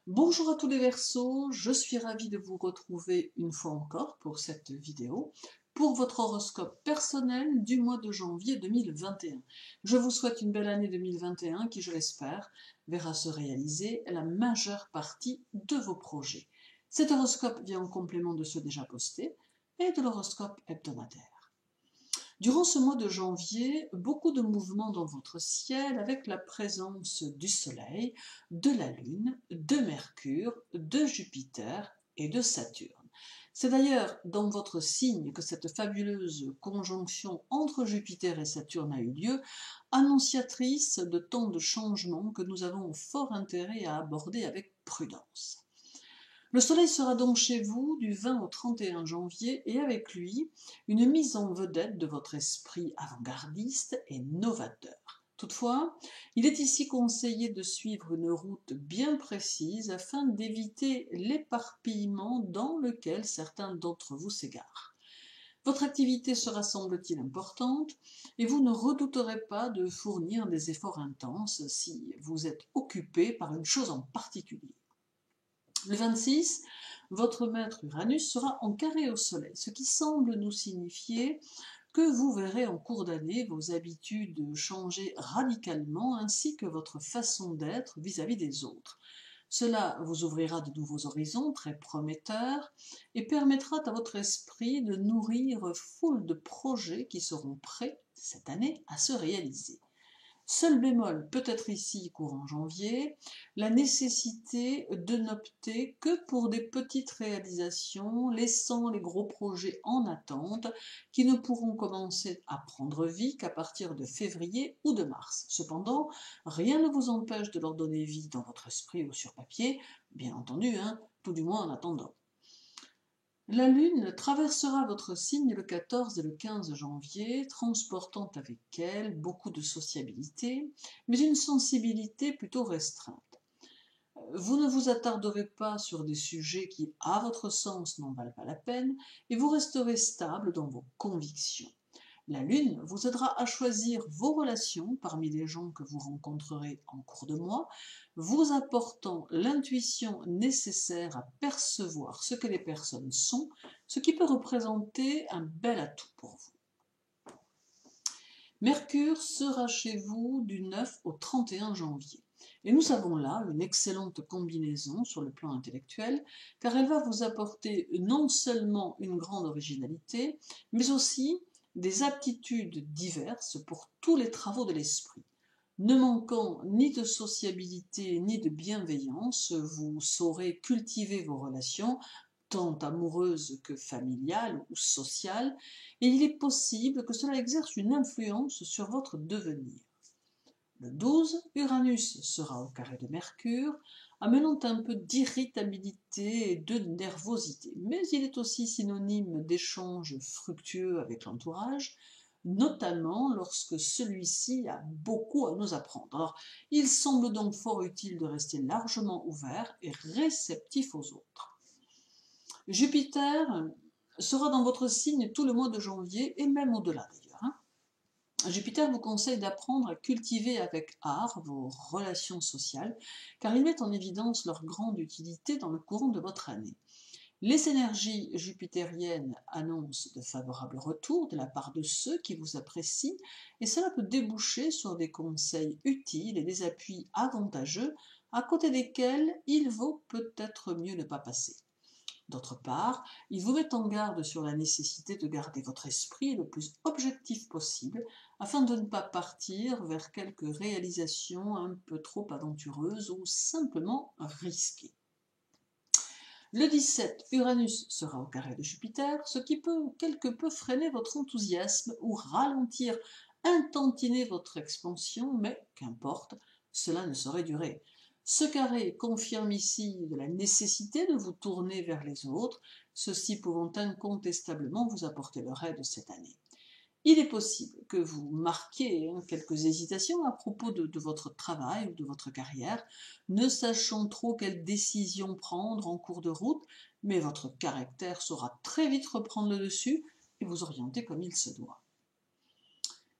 Bonjour à tous les Verseaux, je suis ravie de vous retrouver une fois encore pour cette vidéo, pour votre horoscope personnel du mois de janvier 2021. Je vous souhaite une belle année 2021 qui, je l'espère, verra se réaliser la majeure partie de vos projets. Cet horoscope vient en complément de ceux déjà postés et de l'horoscope hebdomadaire. Durant ce mois de janvier, beaucoup de mouvements dans votre ciel avec la présence du Soleil, de la Lune, de Mercure, de Jupiter et de Saturne. C'est d'ailleurs dans votre signe que cette fabuleuse conjonction entre Jupiter et Saturne a eu lieu, annonciatrice de tant de changements que nous avons fort intérêt à aborder avec prudence. Le Soleil sera donc chez vous du 20 au 31 janvier et avec lui, une mise en vedette de votre esprit avant-gardiste et novateur. Toutefois, il est ici conseillé de suivre une route bien précise afin d'éviter l'éparpillement dans lequel certains d'entre vous s'égarent. Votre activité sera, semble-t-il, importante et vous ne redouterez pas de fournir des efforts intenses si vous êtes occupé par une chose en particulier. Le 26, votre maître Uranus sera en carré au Soleil, ce qui semble nous signifier que vous verrez en cours d'année vos habitudes changer radicalement ainsi que votre façon d'être vis-à-vis des autres. Cela vous ouvrira de nouveaux horizons très prometteurs et permettra à votre esprit de nourrir foule de projets qui seront prêts cette année à se réaliser. Seul bémol peut être ici, courant janvier, la nécessité de n'opter que pour des petites réalisations, laissant les gros projets en attente, qui ne pourront commencer à prendre vie qu'à partir de février ou de mars. Cependant, rien ne vous empêche de leur donner vie dans votre esprit ou sur papier, bien entendu, tout du moins en attendant. La Lune traversera votre signe le 14 et le 15 janvier, transportant avec elle beaucoup de sociabilité, mais une sensibilité plutôt restreinte. Vous ne vous attarderez pas sur des sujets qui, à votre sens, n'en valent pas la peine, et vous resterez stable dans vos convictions. La Lune vous aidera à choisir vos relations parmi les gens que vous rencontrerez en cours de mois, vous apportant l'intuition nécessaire à percevoir ce que les personnes sont, ce qui peut représenter un bel atout pour vous. Mercure sera chez vous du 9 au 31 janvier. Et nous avons là une excellente combinaison sur le plan intellectuel, car elle va vous apporter non seulement une grande originalité, mais aussi des aptitudes diverses pour tous les travaux de l'esprit. Ne manquant ni de sociabilité ni de bienveillance, vous saurez cultiver vos relations, tant amoureuses que familiales ou sociales, et il est possible que cela exerce une influence sur votre devenir. Le 12, Uranus sera au carré de Mercure, amenant un peu d'irritabilité et de nervosité, mais il est aussi synonyme d'échanges fructueux avec l'entourage, notamment lorsque celui-ci a beaucoup à nous apprendre. Alors, il semble donc fort utile de rester largement ouvert et réceptif aux autres. Jupiter sera dans votre signe tout le mois de janvier et même au-delà d'ailleurs. Jupiter vous conseille d'apprendre à cultiver avec art vos relations sociales, car il met en évidence leur grande utilité dans le courant de votre année. Les énergies jupitériennes annoncent de favorables retours de la part de ceux qui vous apprécient, et cela peut déboucher sur des conseils utiles et des appuis avantageux, à côté desquels il vaut peut-être mieux ne pas passer. D'autre part, il vous met en garde sur la nécessité de garder votre esprit le plus objectif possible afin de ne pas partir vers quelques réalisations un peu trop aventureuses ou simplement risquées. Le 17, Uranus sera au carré de Jupiter, ce qui peut quelque peu freiner votre enthousiasme ou ralentir, intentiner votre expansion, mais qu'importe, cela ne saurait durer. Ce carré confirme ici de la nécessité de vous tourner vers les autres, ceux-ci pouvant incontestablement vous apporter leur aide cette année. Il est possible que vous marquiez quelques hésitations à propos de votre travail ou de votre carrière, ne sachant trop quelle décision prendre en cours de route, mais votre caractère saura très vite reprendre le dessus et vous orienter comme il se doit.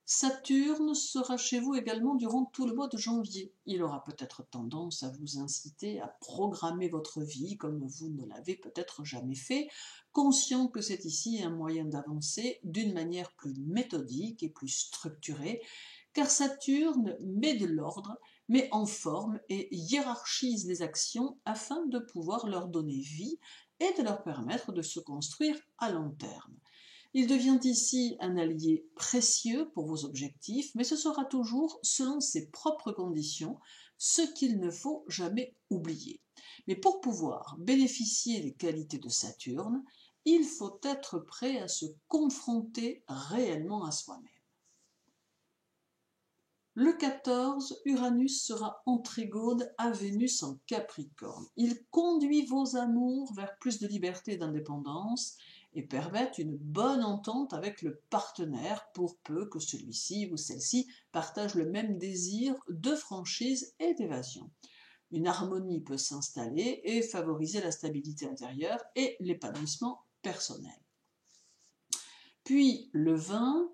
Saturne sera chez vous également durant tout le mois de janvier. Il aura peut-être tendance à vous inciter à programmer votre vie comme vous ne l'avez peut-être jamais fait, conscient que c'est ici un moyen d'avancer d'une manière plus méthodique et plus structurée, car Saturne met de l'ordre, met en forme et hiérarchise les actions afin de pouvoir leur donner vie et de leur permettre de se construire à long terme. Il devient ici un allié précieux pour vos objectifs, mais ce sera toujours selon ses propres conditions, ce qu'il ne faut jamais oublier. Mais pour pouvoir bénéficier des qualités de Saturne, il faut être prêt à se confronter réellement à soi-même. Le 14, Uranus sera en trigone à Vénus en Capricorne. Il conduit vos amours vers plus de liberté et d'indépendance et permet une bonne entente avec le partenaire pour peu que celui-ci ou celle-ci partage le même désir de franchise et d'évasion. Une harmonie peut s'installer et favoriser la stabilité intérieure et l'épanouissement personnel. Puis le 20,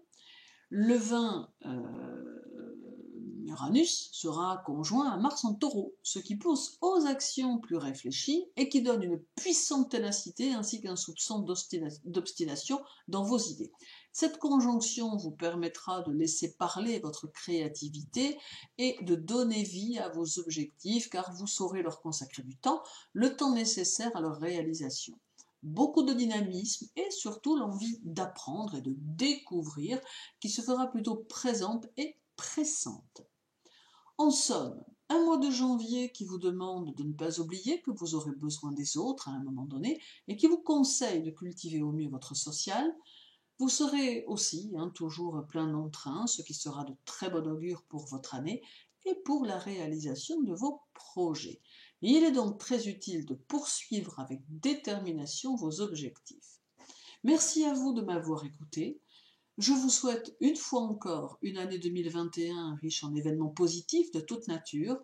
Uranus sera conjoint à Mars en Taureau, ce qui pousse aux actions plus réfléchies et qui donne une puissante ténacité ainsi qu'un soupçon d'obstination dans vos idées. Cette conjonction vous permettra de laisser parler votre créativité et de donner vie à vos objectifs car vous saurez leur consacrer du temps, le temps nécessaire à leur réalisation. Beaucoup de dynamisme et surtout l'envie d'apprendre et de découvrir qui se fera plutôt présente et pressante. En somme, un mois de janvier qui vous demande de ne pas oublier que vous aurez besoin des autres à un moment donné et qui vous conseille de cultiver au mieux votre social. Vous serez aussi toujours plein d'entrain, ce qui sera de très bon augure pour votre année et pour la réalisation de vos projets. Il est donc très utile de poursuivre avec détermination vos objectifs. Merci à vous de m'avoir écouté. Je vous souhaite une fois encore une année 2021 riche en événements positifs de toute nature,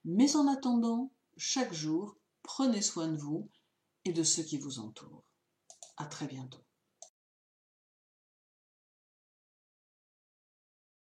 mais en attendant, chaque jour, prenez soin de vous et de ceux qui vous entourent. À très bientôt.